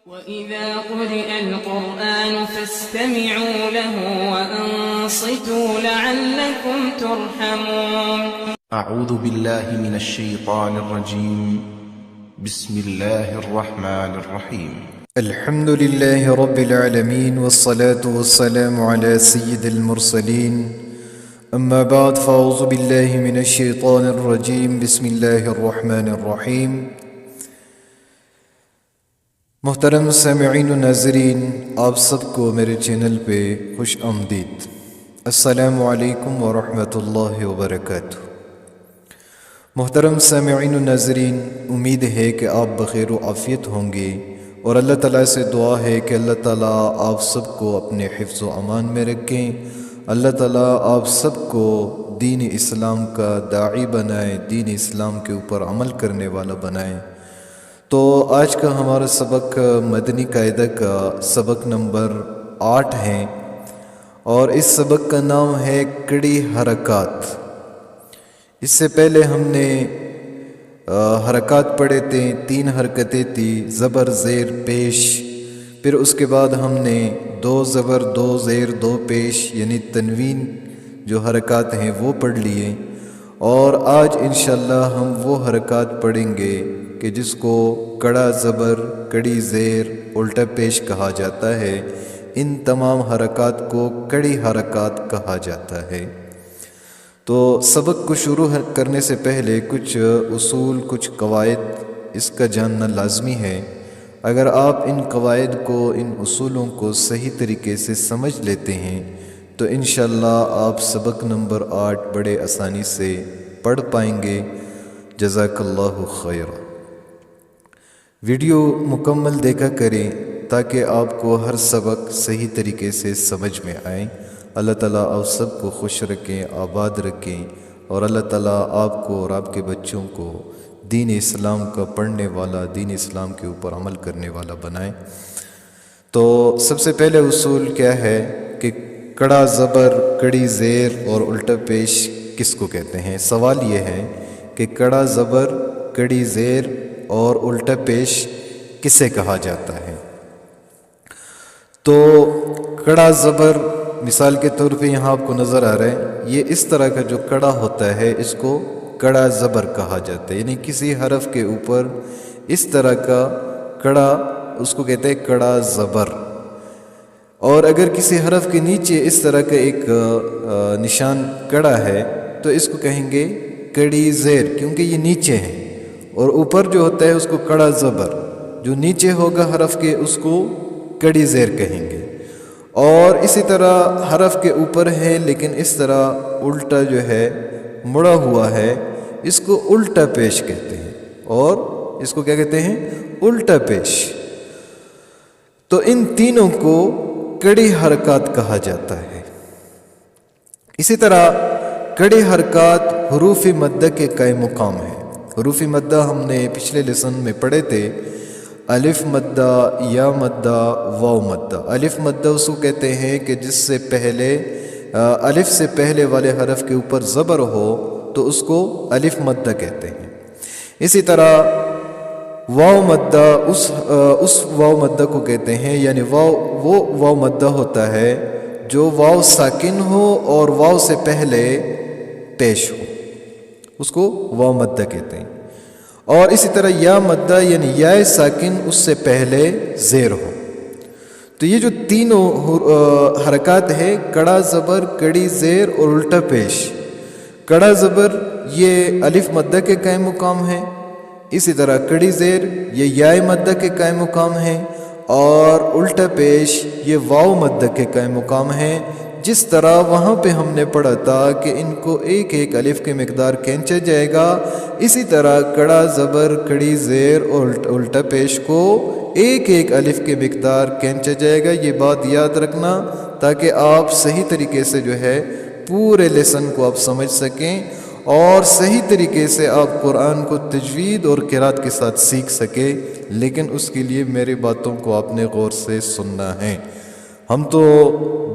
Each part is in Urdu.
وَإِذَا قُرِئَ الْقُرْآنُ فَاسْتَمِعُوا لَهُ وَأَنصِتُوا لَعَلَّكُمْ تُرْحَمُونَ أعوذ بالله من الشيطان الرجيم بسم الله الرحمن الرحيم الحمد لله رب العالمين والصلاة والسلام على سيد المرسلين أما بعد فأعوذ بالله من الشيطان الرجيم بسم الله الرحمن الرحيم محترم سامعین و ناظرین، آپ سب کو میرے چینل پہ خوش آمدید۔ السلام علیکم ورحمۃ اللہ وبرکاتہ۔ محترم سامعین و ناظرین، امید ہے کہ آپ بخیر و عافیت ہوں گے، اور اللہ تعالیٰ سے دعا ہے کہ اللہ تعالیٰ آپ سب کو اپنے حفظ و امان میں رکھیں۔ اللہ تعالیٰ آپ سب کو دین اسلام کا داعی بنائے، دین اسلام کے اوپر عمل کرنے والا بنائے۔ تو آج کا ہمارا سبق مدنی قاعدہ کا سبق نمبر 8 ہے، اور اس سبق کا نام ہے کڑی حرکات۔ اس سے پہلے ہم نے حرکات پڑھے تھے، 3 حرکتیں تھی، زبر زیر پیش، پھر اس کے بعد ہم نے 2 زبر 2 زیر 2 پیش یعنی تنوین جو حرکات ہیں وہ پڑھ لیے، اور آج انشاءاللہ ہم وہ حرکات پڑھیں گے کہ جس کو کڑا زبر، کڑی زیر، الٹا پیش کہا جاتا ہے۔ ان تمام حرکات کو کڑی حرکات کہا جاتا ہے۔ تو سبق کو شروع کرنے سے پہلے کچھ اصول، کچھ قواعد اس کا جاننا لازمی ہے۔ اگر آپ ان قواعد کو، ان اصولوں کو صحیح طریقے سے سمجھ لیتے ہیں تو انشاءاللہ آپ سبق نمبر 8 بڑے آسانی سے پڑھ پائیں گے۔ جزاک اللہ خیر۔ ویڈیو مکمل دیکھا کریں تاکہ آپ کو ہر سبق صحیح طریقے سے سمجھ میں آئے۔ اللہ تعالیٰ آپ سب کو خوش رکھیں، آباد رکھیں، اور اللہ تعالیٰ آپ کو اور آپ کے بچوں کو دین اسلام کا پڑھنے والا، دین اسلام کے اوپر عمل کرنے والا بنائے۔ تو سب سے پہلے اصول کیا ہے کہ کڑا زبر، کڑی زیر اور الٹا پیش کس کو کہتے ہیں؟ سوال یہ ہے کہ کڑا زبر، کڑی زیر اور الٹا پیش کسے کہا جاتا ہے؟ تو کڑا زبر مثال کے طور پہ یہاں آپ کو نظر آ رہا ہے، یہ اس طرح کا جو کڑا ہوتا ہے اس کو کڑا زبر کہا جاتا ہے، یعنی کسی حرف کے اوپر اس طرح کا کڑا، اس کو کہتے ہیں کڑا زبر۔ اور اگر کسی حرف کے نیچے اس طرح کا ایک نشان کڑا ہے تو اس کو کہیں گے کڑی زیر، کیونکہ یہ نیچے ہے، اور اوپر جو ہوتا ہے اس کو کڑا زبر، جو نیچے ہوگا حرف کے اس کو کڑی زیر کہیں گے۔ اور اسی طرح حرف کے اوپر ہے لیکن اس طرح الٹا جو ہے مڑا ہوا ہے، اس کو الٹا پیش کہتے ہیں، اور اس کو کیا کہتے ہیں؟ الٹا پیش۔ تو ان تینوں کو کڑی حرکات کہا جاتا ہے۔ اسی طرح کڑی حرکات حروف مدہ کے قائم مقام ہے۔ حروف مدہ ہم نے پچھلے لیسن میں پڑھے تھے، الف مدہ، یا مدہ، واو مدہ۔ الف مدہ اس کو کہتے ہیں کہ جس سے پہلے الف سے پہلے والے حرف کے اوپر زبر ہو تو اس کو الف مدہ کہتے ہیں۔ اسی طرح واو مدہ اس واو مدہ کو کہتے ہیں، یعنی وہ واو مدہ ہوتا ہے جو واو ساکن ہو اور واو سے پہلے پیش ہو، اس کو واو مدہ کہتے ہیں۔ اور اسی طرح یا مدہ یعنی یا ساکن اس سے پہلے زیر ہو۔ تو یہ جو تینوں حرکات ہے، کڑا زبر، کڑی زیر اور الٹا پیش۔ کڑا زبر یہ الف مدہ کے قائم مقام ہے، اسی طرح کڑی زیر یہ یا مدہ کے قائم مقام ہے، اور الٹا پیش یہ واو مدہ کے قائم مقام ہے۔ جس طرح وہاں پہ ہم نے پڑھا تھا کہ ان کو ایک ایک الف کی مقدار کھینچا جائے گا، اسی طرح کڑا زبر، کڑی زیر اور الٹا پیش کو ایک ایک الف کی مقدار کھینچا جائے گا۔ یہ بات یاد رکھنا تاکہ آپ صحیح طریقے سے جو ہے پورے لیسن کو آپ سمجھ سکیں، اور صحیح طریقے سے آپ قرآن کو تجوید اور قرات کے ساتھ سیکھ سکیں۔ لیکن اس کے لیے میری باتوں کو آپ نے غور سے سننا ہے۔ ہم تو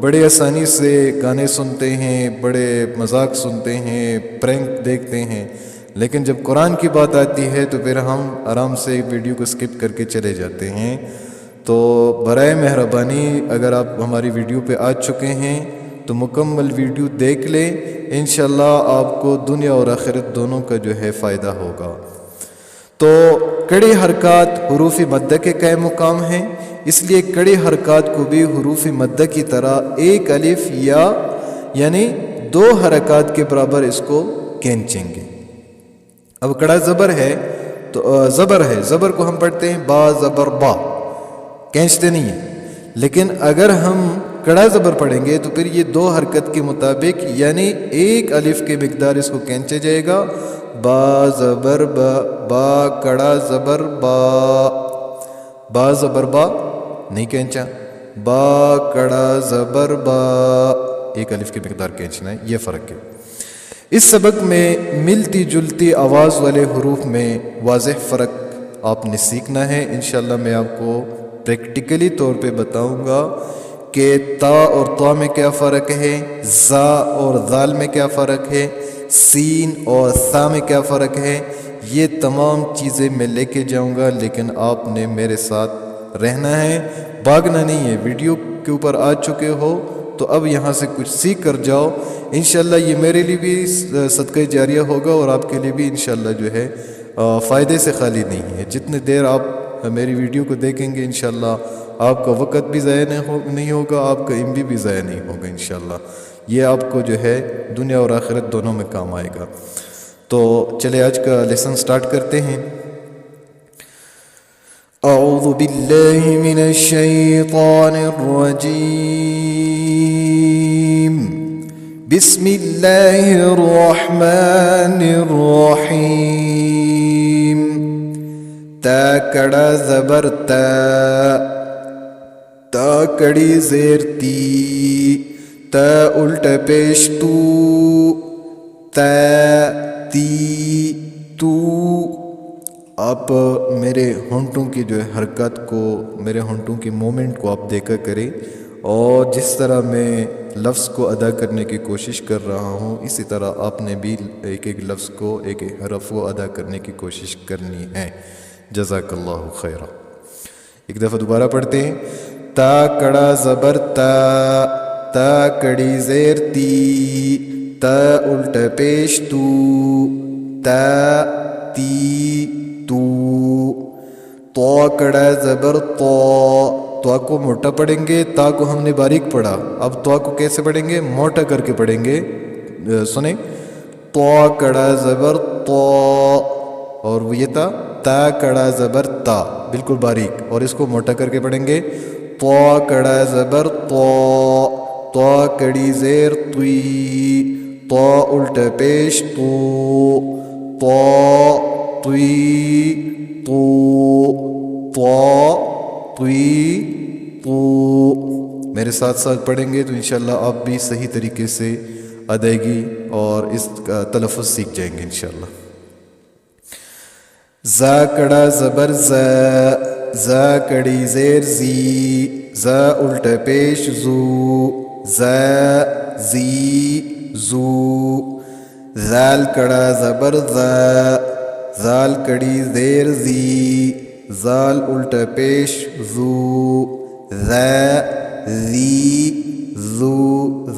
بڑے آسانی سے گانے سنتے ہیں، بڑے مذاق سنتے ہیں، پرینک دیکھتے ہیں، لیکن جب قرآن کی بات آتی ہے تو پھر ہم آرام سے ویڈیو کو سکپ کر کے چلے جاتے ہیں۔ تو برائے مہربانی اگر آپ ہماری ویڈیو پہ آ چکے ہیں تو مکمل ویڈیو دیکھ لیں، انشاءاللہ آپ کو دنیا اور آخرت دونوں کا جو ہے فائدہ ہوگا۔ تو کڑی حرکات حروف مدہ کے قائم مقام ہیں، اس لیے کڑی حرکات کو بھی حروف مدہ کی طرح ایک الف یا یعنی 2 حرکات کے برابر اس کو کھینچیں گے۔ اب کڑا زبر ہے تو زبر کو ہم پڑھتے ہیں با زبر با، کھینچتے نہیں ہیں، لیکن اگر ہم کڑا زبر پڑھیں گے تو پھر یہ 2 حرکت کے مطابق یعنی ایک الف کے مقدار اس کو کھینچا جائے گا۔ با زبر با، با کڑا زبر با، با زبر با نہیں کھینچا، با کڑا زبر با، ایک الف کی مقدار کھینچنا ہے، یہ فرق ہے۔ اس سبق میں ملتی جلتی آواز والے حروف میں واضح فرق آپ نے سیکھنا ہے۔ انشاءاللہ میں آپ کو پریکٹیکلی طور پہ بتاؤں گا کہ تا اور طا میں کیا فرق ہے، زا اور ذال میں کیا فرق ہے، سین اور ثا میں کیا فرق ہے، یہ تمام چیزیں میں لے کے جاؤں گا، لیکن آپ نے میرے ساتھ رہنا ہے، بھاگنا نہیں ہے۔ ویڈیو کے اوپر آ چکے ہو تو اب یہاں سے کچھ سیکھ کر جاؤ، انشاءاللہ یہ میرے لیے بھی صدقہ جاریہ ہوگا اور آپ کے لیے بھی انشاءاللہ جو ہے فائدے سے خالی نہیں ہے۔ جتنے دیر آپ میری ویڈیو کو دیکھیں گے انشاءاللہ آپ کا وقت بھی ضائع نہیں ہوگا، آپ کا MB بھی ضائع نہیں ہوگا انشاءاللہ، یہ آپ کو جو ہے دنیا اور آخرت دونوں میں کام آئے گا۔ تو چلے آج کا لیسن سٹارٹ کرتے ہیں۔ اعوذ باللہ من الشیطان الرجیم، بسم اللہ الرحمن الرحیم۔ تا کڑا زبر تا، تا کڑی زیر تی، تا الٹا پیش تو، تا تی تو۔ آپ میرے ہونٹوں کی جو ہے حرکت کو، میرے ہونٹوں کی مومنٹ کو آپ دیکھا کریں، اور جس طرح میں لفظ کو ادا کرنے کی کوشش کر رہا ہوں اسی طرح آپ نے بھی ایک ایک لفظ کو، ایک ایک حرف کو ادا کرنے کی کوشش کرنی ہے۔ جزاک اللہ خیرہ۔ ایک دفعہ دوبارہ پڑھتے ہیں۔ تا کڑا زبر تا، تا کڑی زیر تی، تا الٹا پیش تو، تا تی تو۔ تو کڑا زبر تو، تو کو موٹا پڑھیں گے، تا کو ہم نے باریک پڑھا، اب تو کو کیسے پڑھیں گے؟ موٹا کر کے پڑھیں گے، سنیں۔ تو کڑا زبر تو، اور وہ یہ تھا تا کڑا زبر تا، بالکل باریک، اور اس کو موٹا کر کے پڑھیں گے۔ تو کڑا زبر تو، تو کڑی زیر توی، تو الٹا پیش تو، تو توی تو، تو توی تو۔ میرے ساتھ ساتھ پڑھیں گے تو انشاءاللہ آپ بھی صحیح طریقے سے ادائیگی اور اس کا تلفظ سیکھ جائیں گے انشاءاللہ۔ زا کڑا زبر زا، زا کڑی زیر زی، زا الٹا پیش زو، زا زی زو۔ زال کڑا زبر زا، زال کڑی زیر زی، زال الٹا پیش زو، زا زی زو۔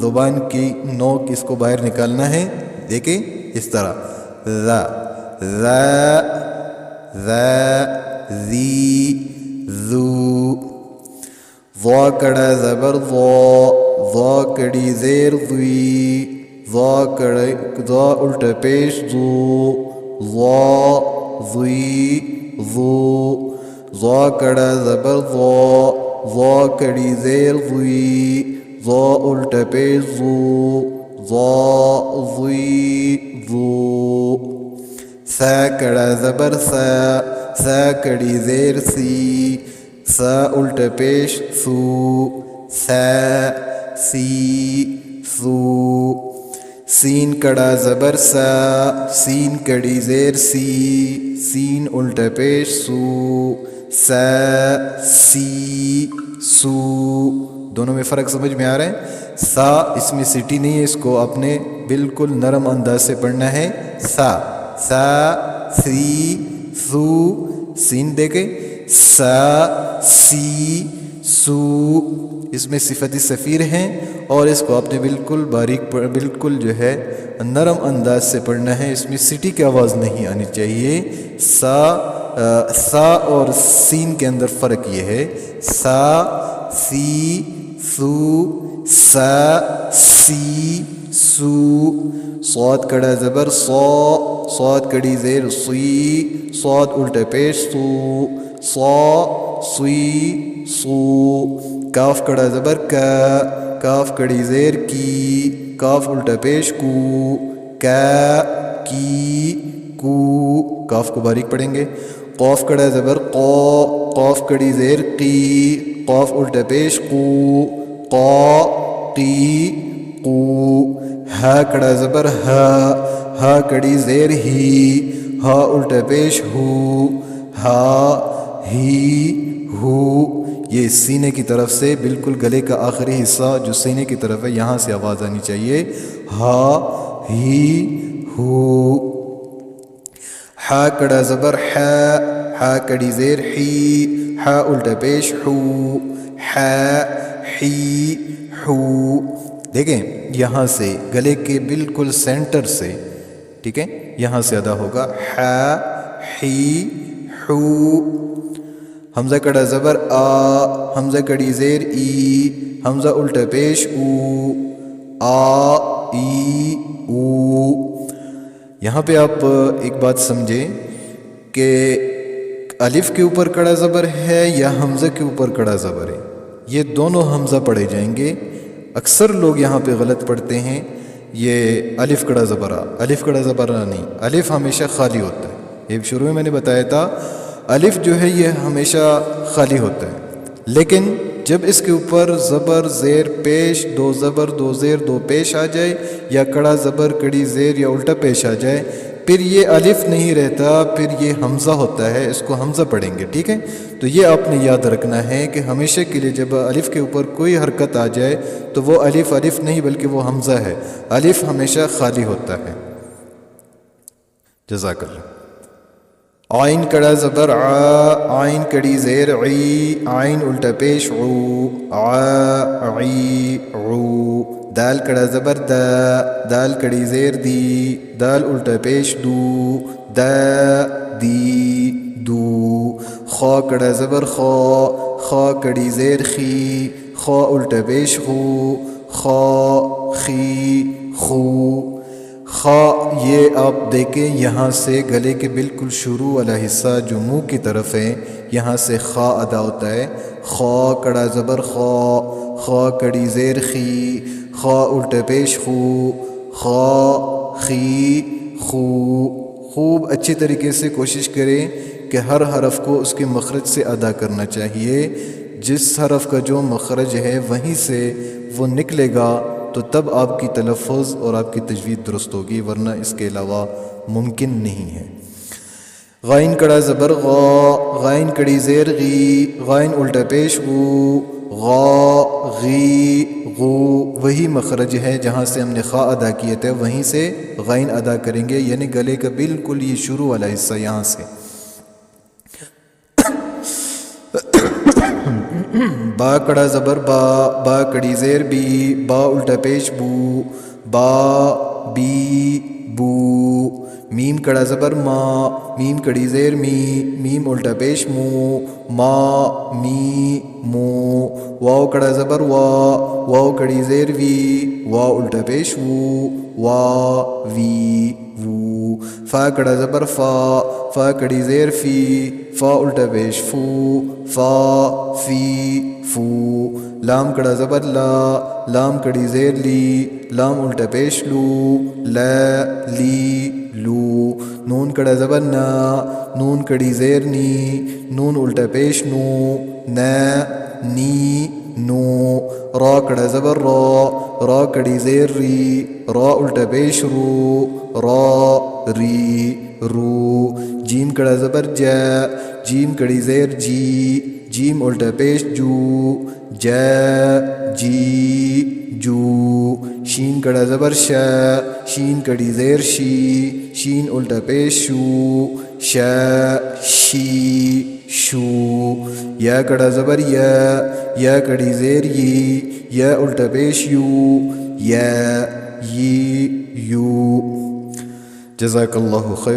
زبان کی نوک اس کو باہر نکالنا ہے، دیکھیں اس طرح، زا زا زا زی زو۔ ضا کڑا زبر ضا، ضا کڑی زیر ضوی، ضا الٹا پیش ضو، ضا ضوی ضو۔ ضا کڑا زبر ضا، ضا کڑی زیر ضوی، ضا الٹا پیش ضو، ضا ضوی ضو۔ سا کڑا زبر سا، سا کڑی زیر سی، سا الٹا پیش سو، سا سی سو۔ سین کڑا زبر سا، سین کڑی زیر سی، سین الٹا پیش سو، سا سی سو۔ دونوں میں فرق سمجھ میں آ رہا ہے؟ سا اس میں سیٹی نہیں ہے، اس کو آپ نے بالکل نرم انداز سے پڑھنا ہے۔ سا سا سی سو، سین دیکھیں، سا سی سو، اس میں صفت سفیر ہیں اور اس کو آپ نے بالکل باریک بالکل جو ہے نرم انداز سے پڑھنا ہے، اس میں سٹی کی آواز نہیں آنی چاہیے۔ سا اور سین کے اندر فرق یہ ہے، سا سی سو سا سی سو، صاد کڑا زبر صا، صاد کڑی زیر صی، صاد الٹا پیش سو، صا صی صو، کاف کڑا زبر کا، کاف کڑی زیر کی، کاف الٹا پیش کو، کا کی کو، کاف کو باریک پڑھیں گے۔ قاف کڑا زبر قا، قاف کڑی زیر قی، قاف الٹا پیش قو، قا قی قو، ہا کڑا زبر ہا، ہا کڑی زیر ہی، ہا الٹا پیش ہو، ہا ہی ہو۔ یہ سینے کی طرف سے بالکل گلے کا آخری حصہ جو سینے کی طرف ہے یہاں سے آواز آنی چاہیے، ہا ہی ہو۔ ہا کڑا زبر ہا، ہا کڑی زیر حی، ہا الٹا پیش حو، ہا حی حو۔ دیکھیں یہاں سے گلے کے بالکل سینٹر سے، ٹھیک ہے، یہاں سے ادا ہوگا ہا حی حو۔ حمزہ کڑا زبر آ، حمزہ کڑی زیر ای، حمزہ الٹا پیش او، آ ای او۔ یہاں پہ آپ ایک بات سمجھیں کہ الف کے اوپر کڑا زبر ہے یا حمزہ کے اوپر کڑا زبر ہے، یہ دونوں حمزہ پڑھے جائیں گے۔ اکثر لوگ یہاں پہ غلط پڑھتے ہیں، یہ الف کڑا زبر آ، الف کڑا زبر آ نہیں، الف ہمیشہ خالی ہوتا ہے۔ یہ شروع میں نے بتایا تھا الف جو ہے یہ ہمیشہ خالی ہوتا ہے، لیکن جب اس کے اوپر زبر زیر پیش، دو زبر دو زیر دو پیش آ جائے، یا کڑا زبر کڑی زیر یا الٹا پیش آ جائے، پھر یہ الف نہیں رہتا، پھر یہ حمزہ ہوتا ہے، اس کو حمزہ پڑھیں گے، ٹھیک ہے۔ تو یہ آپ نے یاد رکھنا ہے کہ ہمیشہ کے لیے جب الف کے اوپر کوئی حرکت آ جائے تو وہ الف الف نہیں بلکہ وہ حمزہ ہے، الف ہمیشہ خالی ہوتا ہے۔ جزاک اللہ۔ عین کڑا زبر آ، عین کڑی زیر عی، عین الٹا پیش عو، آ عی عو۔ دال کڑا زبر دا، دال کڑی زیر دی، دال الٹا پیش دو، دا دی دو۔ خا کڑا زبر خا، خا کڑی زیر خی، خا الٹا پیش خو، خا خی خو۔ خا یہ آپ دیکھیں یہاں سے گلے کے بالکل شروع والا حصہ جو منہ کی طرف ہے یہاں سے خا ادا ہوتا ہے۔ خا کڑا زبر خا، خا کڑی زیر خی، خا الٹا پیش خو، خا خی خو۔ خوب اچھی طریقے سے کوشش کریں کہ ہر حرف کو اس کے مخرج سے ادا کرنا چاہیے، جس حرف کا جو مخرج ہے وہیں سے وہ نکلے گا تو تب آپ کی تلفظ اور آپ کی تجوید درست ہوگی، ورنہ اس کے علاوہ ممکن نہیں ہے۔ غائن کڑا زبر غا، غائن کڑی زیر غی، غائن الٹا پیش غو، غا غی غو۔ وہی مخرج ہے جہاں سے ہم نے خا ادا کیے تھے وہیں سے غائن ادا کریں گے، یعنی گلے کا بالکل یہ شروع والا حصہ یہاں سے۔ با کڑا زبر با، با کڑی زیر بی، با الٹا پیش بو، با بی بو۔ میم کڑا زبر ما، میم کڑی زیر می، میم الٹا پیش مو، ما می مو۔ واو کڑا زبر وا، واو کڑی زیر وی، وا الٹا پیش وو، وا وی وو۔ فا کڑا زبر فا، فا کڑی زیر فی، فا الٹا پیش فو، فا فی فو۔ لام کڑا زبر لا، لام کڑی زیر لی، لام الٹا پیش لو، لا لی لو۔ نون کڑا زبر نا، نون کڑی زیر نی، نون الٹا پیش نو، نا نی نو۔ را کڑا زبر را، را کڑی زیر ری، را الٹا پیش رو، را ری رو۔ جیم کڑا زبر جا، جیم کڑی زیر جی، جیم الٹا پیش جو، جا جی جو۔ شین کڑا زبر شا، شین کڑی زیر شی، شین الٹا پیش شو، شا شی شو یا کڑا زبر یا کڑی زیر یا الٹا پیش یو یو جزاک اللہ خیر.